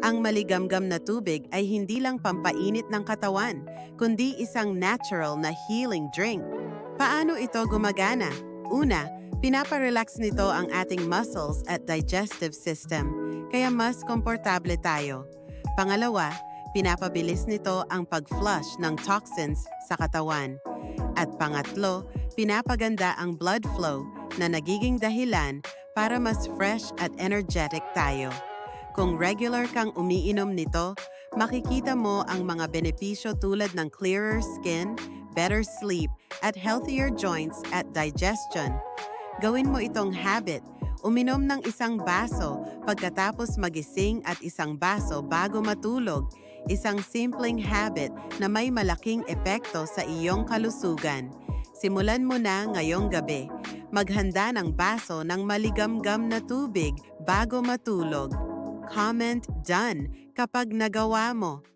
Ang maligamgam na tubig ay hindi lang pampainit ng katawan, kundi isang natural na healing drink. Paano ito gumagana? Una, pinaparelax nito ang ating muscles at digestive system, kaya mas komportable tayo. Pangalawa, pinapabilis nito ang pag-flush ng toxins sa katawan. At pangatlo, pinapaganda ang blood flow na nagiging dahilan para mas fresh at energetic tayo. Kung regular kang umiinom nito, makikita mo ang mga benepisyo tulad ng clearer skin, better sleep, at healthier joints at digestion. Gawin mo itong habit. Uminom ng isang baso pagkatapos magising at isang baso bago matulog. Isang simpleng habit na may malaking epekto sa iyong kalusugan. Simulan mo na ngayong gabi. Maghanda ng baso ng maligamgam na tubig bago matulog. Comment done kapag nagawa mo.